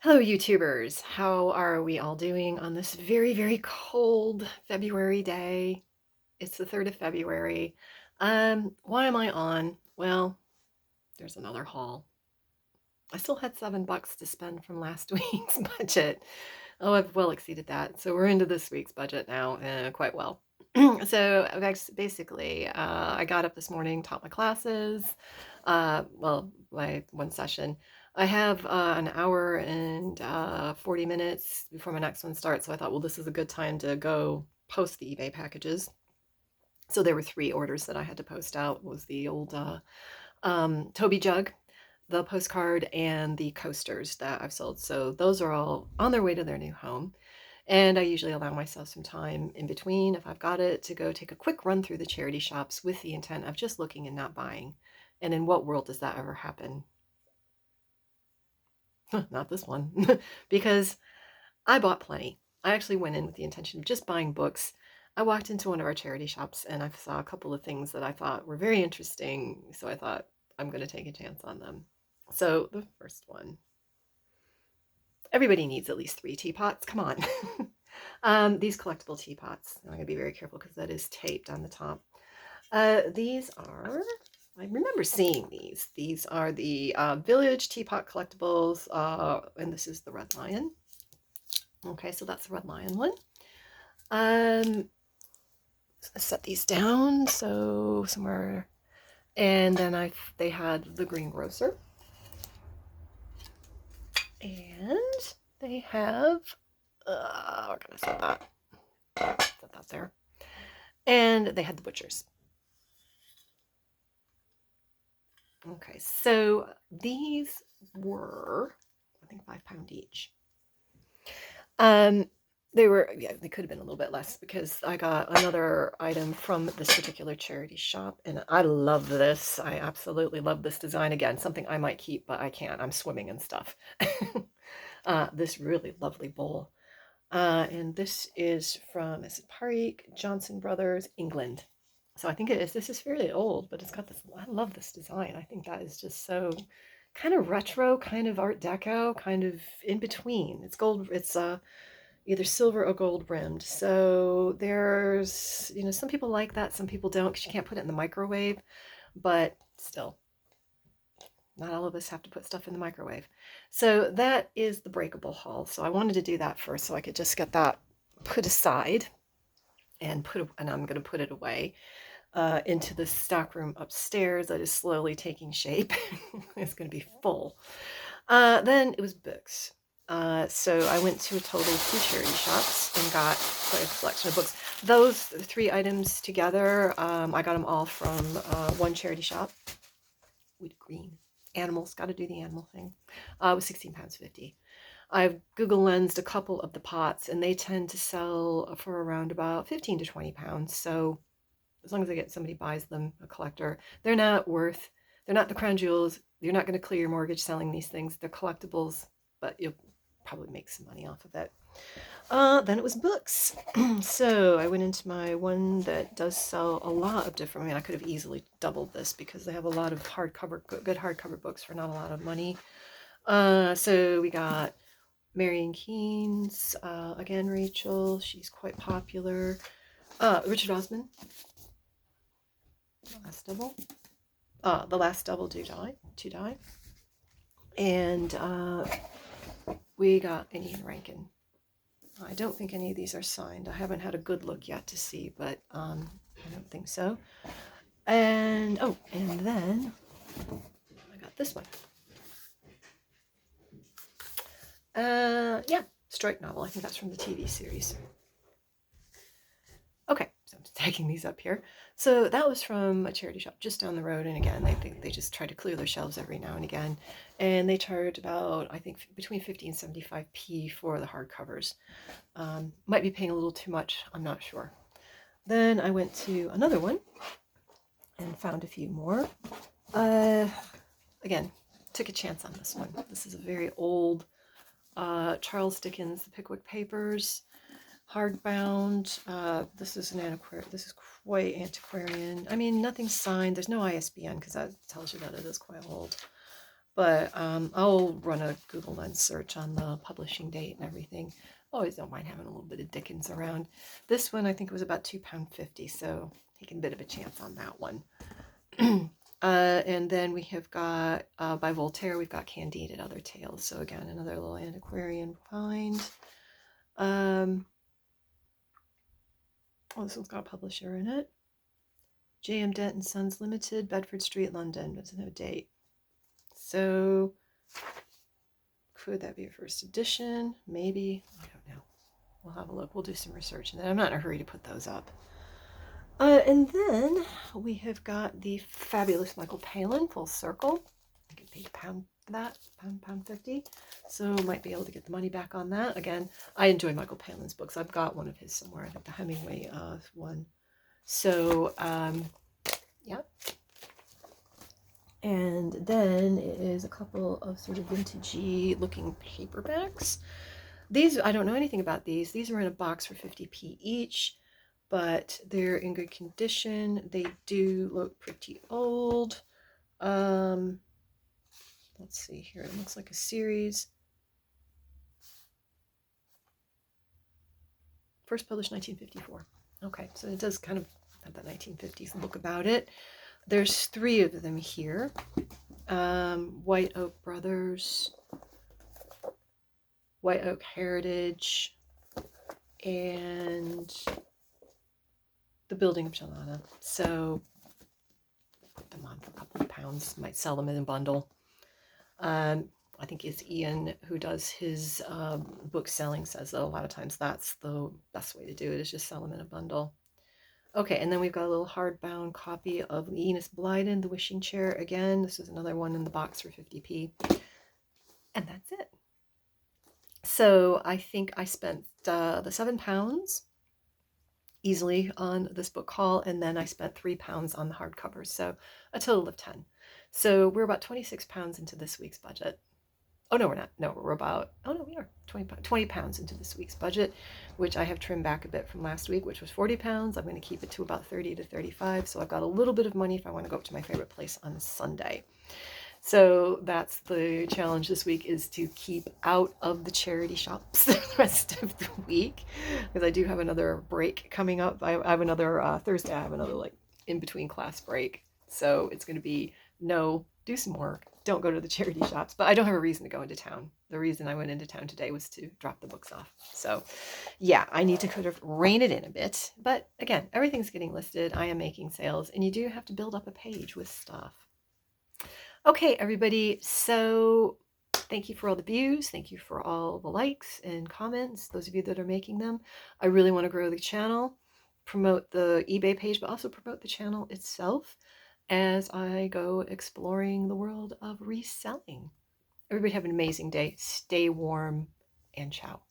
Hello, YouTubers. How are we all doing on this very, very cold February day? It's the 3rd of February. Why am I on? Well, there's another haul. I still had $7 to spend from last week's budget. Oh, I've well exceeded that. So we're into this week's budget now, quite well. So basically, I got up this morning, taught my classes, well, my one session. I have an hour and 40 minutes before my next one starts. So I thought, well, this is a good time to go post the eBay packages. So there were 3 orders that I had to post out. It was the old Toby jug, the postcard, and the coasters that I've sold. So those are all on their way to their new home. And I usually allow myself some time in between, if I've got it, to go take a quick run through the charity shops with the intent of just looking and not buying. And in what world does that ever happen? Not this one. Because I bought plenty. I actually went in with the intention of just buying books. I walked into one of our charity shops and I saw a couple of things that I thought were very interesting. So I thought, I'm going to take a chance on them. So the first one, everybody needs at least 3 teapots. Come on. These collectible teapots. I'm going to be very careful because that is taped on the top. These are, I remember seeing these. These are the Village Teapot Collectibles, and this is the Red Lion. Okay, so that's the Red Lion one. Set these down so somewhere, and then they had the Greengrocer, and they have we're gonna set that there, and they had the Butchers. Okay, so these were, I think, £5 each. They were, yeah, they could have been a little bit less because I got another item from this particular charity shop, and I love this. I absolutely love this design. Again, something I might keep, but I can't. I'm swimming and stuff. This really lovely bowl. And this is from, is it Parikh Johnson Brothers, England. So I think it is. This is fairly old, but it's got this. I love this design. I think that is just so kind of retro, kind of Art Deco, kind of in between. It's gold. It's either silver or gold rimmed. So there's, some people like that, some people don't because you can't put it in the microwave, but still, not all of us have to put stuff in the microwave. So that is the breakable haul. So I wanted to do that first so I could just get that put aside and I'm going to put it away into the stockroom upstairs that is slowly taking shape. It's going to be full. Then it was books. So I went to a total of 2 charity shops and got quite a collection of books. Those 3 items together, I got them all from one charity shop. Wood green. Animals, got to do the animal thing. It was £16.50. I've Google Lensed a couple of the pots, and they tend to sell for around about 15 to 20 pounds. So as long as I get somebody buys them, a collector, they're not the crown jewels. You're not going to clear your mortgage selling these things. They're collectibles, but you'll probably make some money off of it. Then it was books. So I went into my one that does sell a lot of different, I could have easily doubled this because they have a lot of good hardcover books for not a lot of money. So we got Marion Keynes, again, Rachel, she's quite popular. Richard Osman, Last Double. The Last Double to Die. And we got an Ian Rankin. I don't think any of these are signed. I haven't had a good look yet to see, but I don't think so. And then I got this one. Yeah, Strike Novel. I think that's from the TV series. Okay, so I'm taking these up here. So that was from a charity shop just down the road, and again, they just try to clear their shelves every now and again, and they charge about, I think, between 50 and 75p for the hardcovers. Might be paying a little too much, I'm not sure. Then I went to another one and found a few more. Again, took a chance on this one. This is a very old Charles Dickens, The Pickwick Papers, hardbound. This is an antiquarian. This is quite antiquarian. I mean, nothing's signed. There's no ISBN because that tells you that it is quite old. But I'll run a Google Lens search on the publishing date and everything. Always don't mind having a little bit of Dickens around. This one I think was about £2.50, so taking a bit of a chance on that one. And then we have got by Voltaire, we've got Candide and Other Tales. So again, another little antiquarian find. Oh, this one's got a publisher in it. J.M. Dent and Sons Limited, Bedford Street, London. There's no date. So could that be a first edition? Maybe. I don't know. We'll have a look. We'll do some research. And then I'm not in a hurry to put those up. And then we have got the fabulous Michael Palin, Full Circle. I get paid £1 for that, £1.50. So might be able to get the money back on that. Again, I enjoy Michael Palin's books. I've got one of his somewhere. I think the Hemingway one. So, yeah. And then it is a couple of sort of vintagey looking paperbacks. These, I don't know anything about these. These are in a box for 50p each, but they're in good condition. They do look pretty old. Let's see here. It looks like a series. First published 1954. Okay, so it does kind of have that 1950s look about it. There's 3 of them here. White Oak Brothers, White Oak Heritage, and The Building of Shalana. So put them on for a couple of pounds. Might sell them in a bundle. I think it's Ian who does his book selling says that a lot of times that's the best way to do it, is just sell them in a bundle. Okay, and then we've got a little hardbound copy of Enos Blyden, The Wishing Chair. Again, this is another one in the box for 50p. And that's it. So I think I spent the £7 easily on this book haul, and then I spent £3 on the hardcover, so a total of 10. So we're about £26 into this week's budget. Oh, no, we're not. No, we're about, oh, no, we are 20 pounds into this week's budget, which I have trimmed back a bit from last week, which was 40 pounds. I'm going to keep it to about 30 to 35. So I've got a little bit of money if I want to go up to my favorite place on Sunday. So that's the challenge this week, is to keep out of the charity shops the rest of the week, because I do have another break coming up. I have another Thursday. I have another like in between class break. So it's going to be no, do some work. Don't go to the charity shops, but I don't have a reason to go into town. The reason I went into town today was to drop the books off. So yeah, I need to kind of rein it in a bit. But again, everything's getting listed. I am making sales, and you do have to build up a page with stuff. Okay, everybody. So thank you for all the views. Thank you for all the likes and comments, those of you that are making them. I really want to grow the channel, promote the eBay page, but also promote the channel itself as I go exploring the world of reselling. Everybody have an amazing day. Stay warm, and ciao.